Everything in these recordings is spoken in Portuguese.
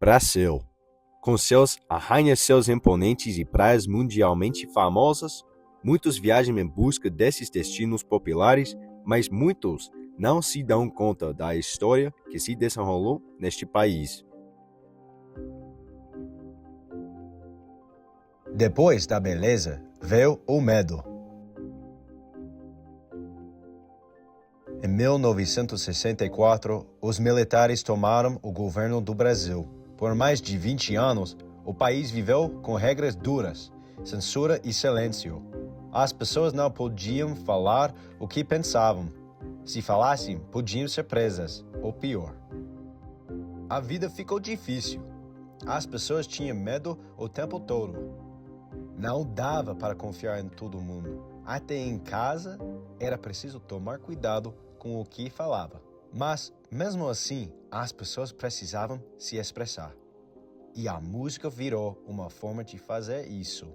Brasil. Com seus arranha-céus imponentes e praias mundialmente famosas, muitos viajam em busca desses destinos populares, mas muitos não se dão conta da história que se desenrolou neste país. Depois da beleza, veio o medo. Em 1964, os militares tomaram o governo do Brasil. Por mais de 20 anos, o país viveu com regras duras, censura e silêncio. As pessoas não podiam falar o que pensavam. Se falassem, podiam ser presas, ou pior. A vida ficou difícil. As pessoas tinham medo o tempo todo. Não dava para confiar em todo mundo. Até em casa, era preciso tomar cuidado com o que falava. Mas, mesmo assim, as pessoas precisavam se expressar. E a música virou uma forma de fazer isso.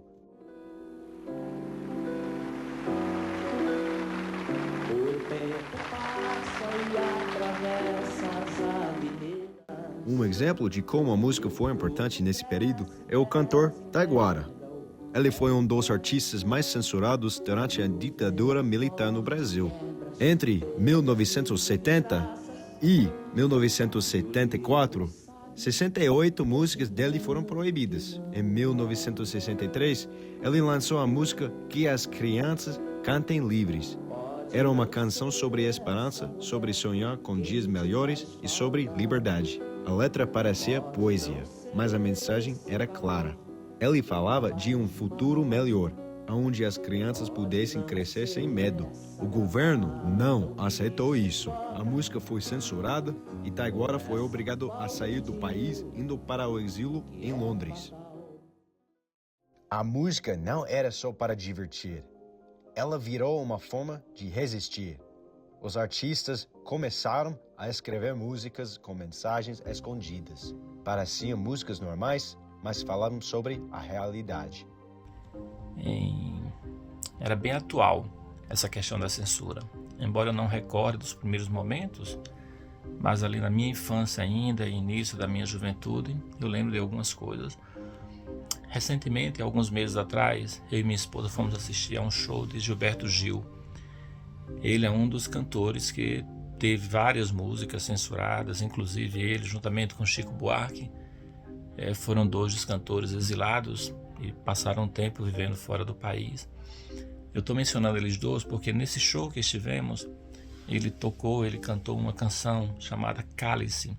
Um exemplo de como a música foi importante nesse período é o cantor Taiguara. Ele foi um dos artistas mais censurados durante a ditadura militar no Brasil. Entre 1970 e 1974, 68 músicas dele foram proibidas. Em 1963, ele lançou a música Que as Crianças Cantem Livres. Era uma canção sobre esperança, sobre sonhar com dias melhores e sobre liberdade. A letra parecia poesia, mas a mensagem era clara. Ele falava de um futuro melhor, onde as crianças pudessem crescer sem medo. O governo não aceitou isso. A música foi censurada e Taiguara foi obrigado a sair do país, indo para o exílio em Londres. A música não era só para divertir. Ela virou uma forma de resistir. Os artistas começaram a escrever músicas com mensagens escondidas. Pareciam músicas normais, mas falavam sobre a realidade. Era bem atual essa questão da censura. Embora eu não recorde dos primeiros momentos, mas ali na minha infância ainda, início da minha juventude, eu lembro de algumas coisas. Recentemente, alguns meses atrás, eu e minha esposa fomos assistir a um show de Gilberto Gil. Ele é um dos cantores que teve várias músicas censuradas, inclusive ele, juntamente com Chico Buarque, foram dois dos cantores exilados e passaram um tempo vivendo fora do país. Eu estou mencionando eles dois porque nesse show que estivemos, ele cantou uma canção chamada Cálice.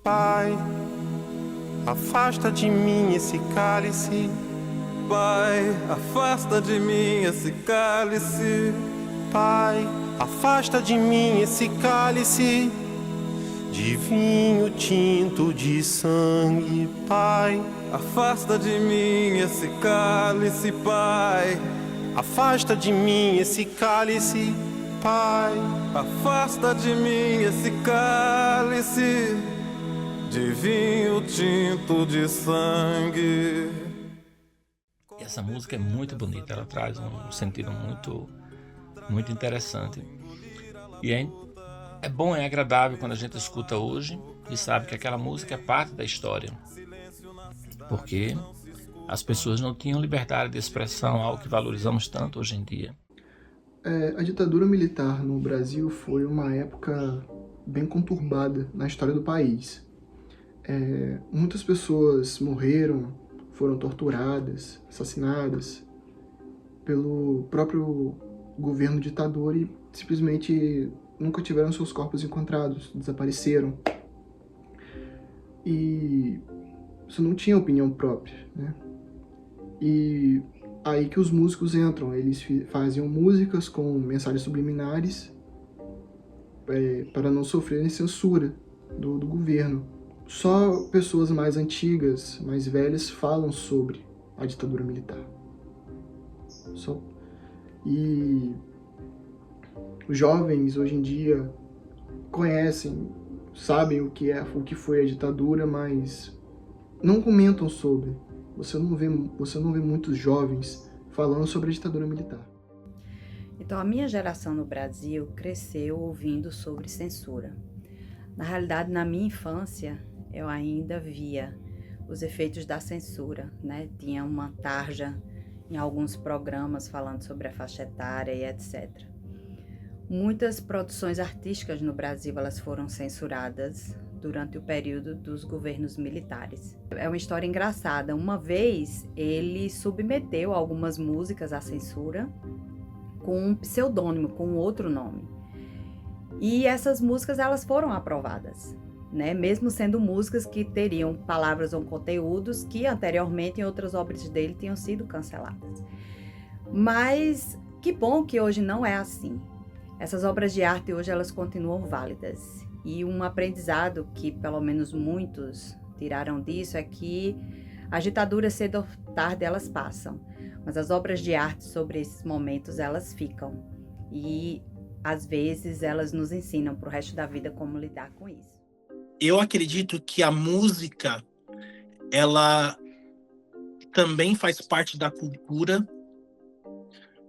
Pai, afasta de mim esse cálice. Pai, afasta de mim esse cálice. Pai, afasta de mim esse cálice de vinho tinto de sangue. Pai, afasta de mim esse cálice, Pai. Afasta de mim esse cálice, Pai. Afasta de mim esse cálice de vinho tinto de sangue. Essa música é muito bonita, ela traz um sentido muito interessante. E é bom, é agradável quando a gente escuta hoje e sabe que aquela música é parte da história. Porque as pessoas não tinham liberdade de expressão, algo que valorizamos tanto hoje em dia. A ditadura militar no Brasil foi uma época bem conturbada na história do país. Muitas pessoas morreram, foram torturadas, assassinadas pelo próprio governo ditador e simplesmente nunca tiveram seus corpos encontrados, desapareceram. E você não tinha opinião própria, né? E aí que os músicos entram, eles faziam músicas com mensagens subliminares para não sofrerem censura do governo. Só pessoas mais antigas, mais velhas, falam sobre a ditadura militar. E Os jovens hoje em dia conhecem, sabem o que foi a ditadura, mas não comentam sobre. Você não vê muitos jovens falando sobre a ditadura militar. Então, a minha geração no Brasil cresceu ouvindo sobre censura. Na realidade, na minha infância, eu ainda via os efeitos da censura, né? Tinha uma tarja em alguns programas falando sobre a faixa etária e etc. Muitas produções artísticas no Brasil, elas foram censuradas durante o período dos governos militares. É uma história engraçada. Uma vez, ele submeteu algumas músicas à censura com um pseudônimo, com outro nome. E essas músicas, elas foram aprovadas, né? Mesmo sendo músicas que teriam palavras ou conteúdos que anteriormente em outras obras dele tinham sido canceladas. Mas que bom que hoje não é assim. Essas obras de arte hoje, elas continuam válidas. E um aprendizado que pelo menos muitos tiraram disso é que as ditaduras cedo ou tarde elas passam. Mas as obras de arte sobre esses momentos, elas ficam. E, às vezes, elas nos ensinam para o resto da vida como lidar com isso. Eu acredito que a música, ela também faz parte da cultura.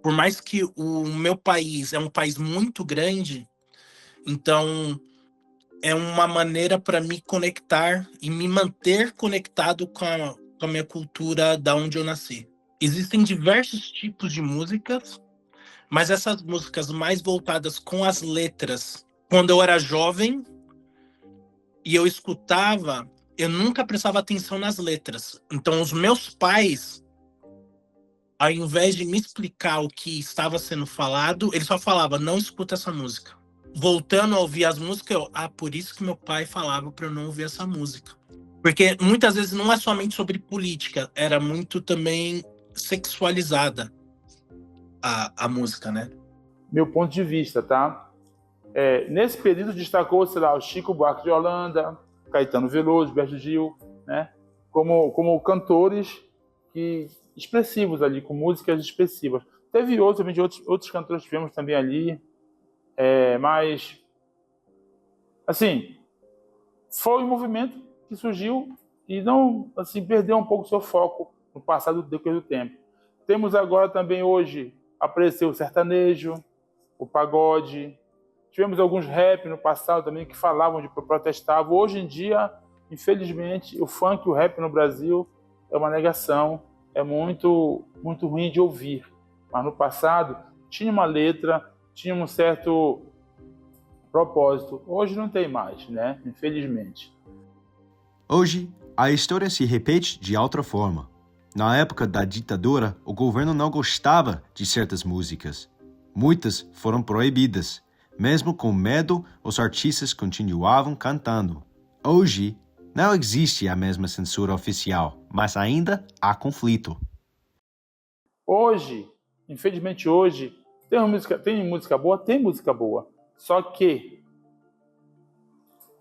Por mais que o meu país é um país muito grande, então é uma maneira para me conectar e me manter conectado com a minha cultura da onde eu nasci. Existem diversos tipos de músicas, mas essas músicas mais voltadas com as letras, quando eu era jovem e eu escutava, eu nunca prestava atenção nas letras. Então, os meus pais, ao invés de me explicar o que estava sendo falado, eles só falavam, não escuta essa música. Voltando a ouvir as músicas, por isso que meu pai falava para eu não ouvir essa música. Porque muitas vezes não é somente sobre política, era muito também sexualizada a música, né? Meu ponto de vista, tá? Nesse período destacou, sei lá, o Chico Buarque de Holanda, Caetano Veloso, Gilberto Gil, né? Como cantores expressivos ali, com músicas expressivas. Teve outros cantores que tivemos também ali, mas, assim, foi um movimento que surgiu e não, assim, perdeu um pouco seu foco no passado decorrer do tempo. Temos agora também hoje, apareceu o sertanejo, o pagode, tivemos alguns rap no passado também que falavam de protestavam. Hoje em dia, infelizmente, o funk e o rap no Brasil é uma negação, é muito, muito ruim de ouvir. Mas no passado tinha uma letra, tinha um certo propósito. Hoje não tem mais, né? Infelizmente. Hoje, a história se repete de outra forma. Na época da ditadura, o governo não gostava de certas músicas. Muitas foram proibidas. Mesmo com medo, os artistas continuavam cantando. Hoje, não existe a mesma censura oficial, mas ainda há conflito. Hoje, infelizmente hoje, tem música boa? Tem música boa. Só que,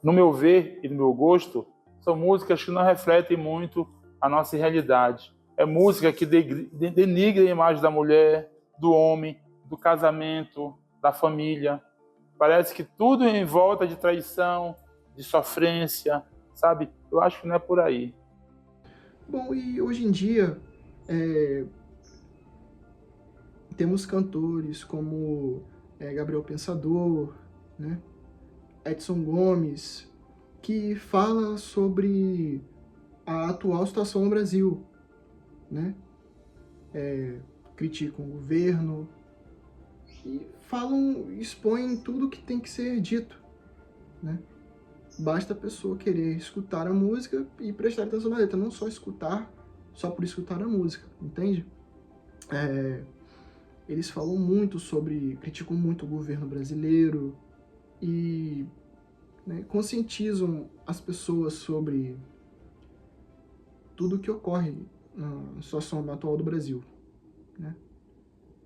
no meu ver e no meu gosto, são músicas que não refletem muito a nossa realidade. É música que denigra a imagem da mulher, do homem, do casamento, da família. Parece que tudo em volta de traição, de sofrência, sabe? Eu acho que não é por aí. Bom, e hoje em dia, temos cantores como Gabriel Pensador, né? Edson Gomes, que fala sobre a atual situação no Brasil, né? Criticam o governo e expõem tudo que tem que ser dito, né? Basta a pessoa querer escutar a música e prestar atenção na letra, não só escutar, só por escutar a música, entende? Eles falam muito criticam muito o governo brasileiro e, né, conscientizam as pessoas sobre tudo o que ocorre na situação atual do Brasil, né?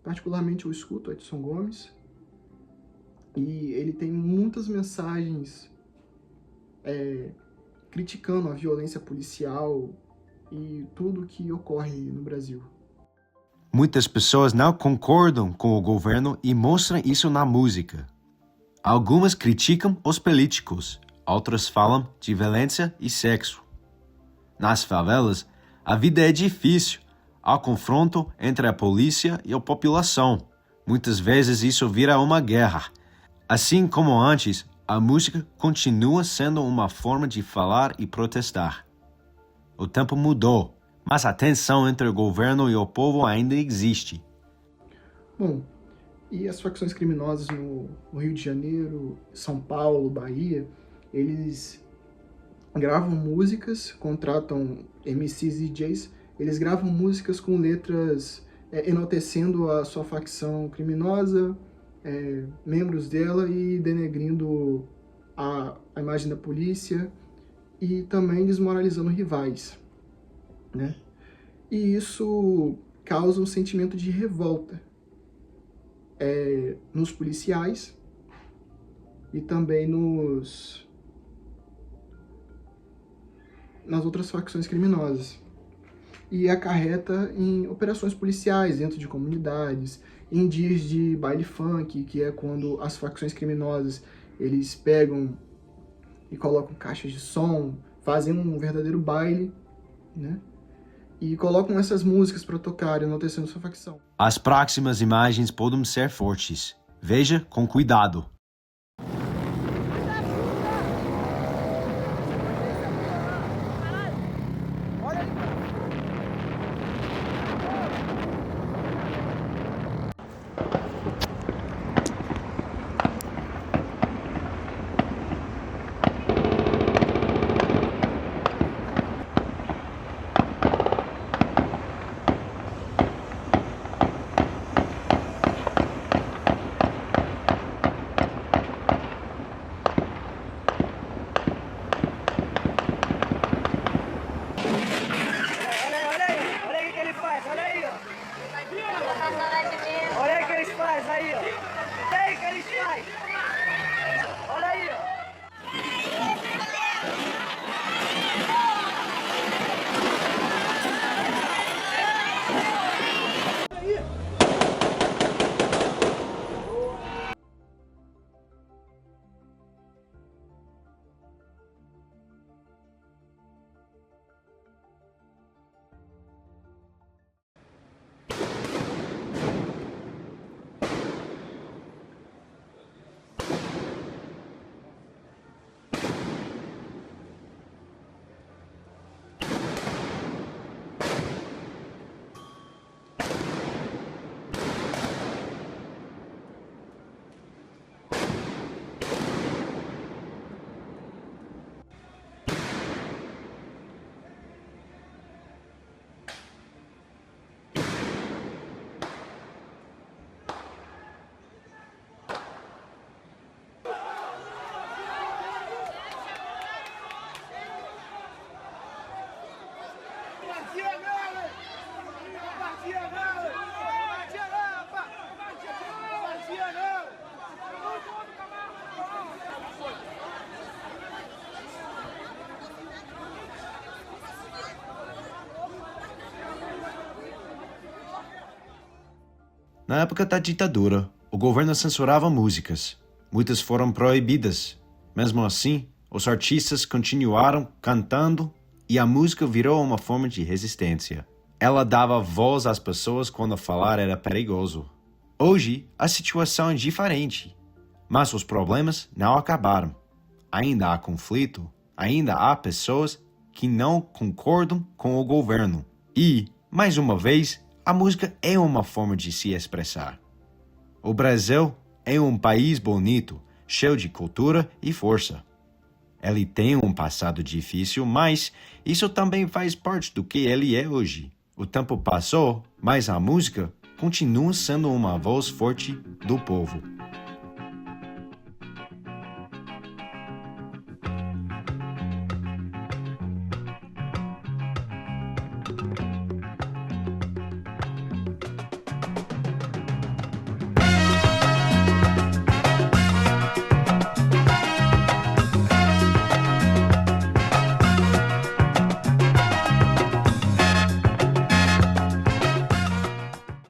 Particularmente eu escuto Edson Gomes e ele tem muitas mensagens criticando a violência policial e tudo que ocorre no Brasil. Muitas pessoas não concordam com o governo e mostram isso na música. Algumas criticam os políticos, outras falam de violência e sexo. Nas favelas, a vida é difícil. Há confronto entre a polícia e a população. Muitas vezes isso vira uma guerra. Assim como antes, a música continua sendo uma forma de falar e protestar. O tempo mudou, mas a tensão entre o governo e o povo ainda existe. Bom, e as facções criminosas no Rio de Janeiro, São Paulo, Bahia, eles gravam músicas, contratam MCs e DJs, eles gravam músicas com letras enaltecendo a sua facção criminosa, membros dela e denegrindo a imagem da polícia e também desmoralizando rivais, né? E isso causa um sentimento de revolta nos policiais e também nas outras facções criminosas. E acarreta em operações policiais dentro de comunidades, em dias de baile funk, que é quando as facções criminosas eles pegam e colocam caixas de som, fazem um verdadeiro baile, né? E colocam essas músicas para tocar, enaltecendo sua facção. As próximas imagens podem ser fortes. Veja com cuidado. Na época da ditadura, o governo censurava músicas. Muitas foram proibidas. Mesmo assim, os artistas continuaram cantando e a música virou uma forma de resistência. Ela dava voz às pessoas quando falar era perigoso. Hoje, a situação é diferente, mas os problemas não acabaram. Ainda há conflito, ainda há pessoas que não concordam com o governo. E, mais uma vez, a música é uma forma de se expressar. O Brasil é um país bonito, cheio de cultura e força. Ele tem um passado difícil, mas isso também faz parte do que ele é hoje. O tempo passou, mas a música continua sendo uma voz forte do povo.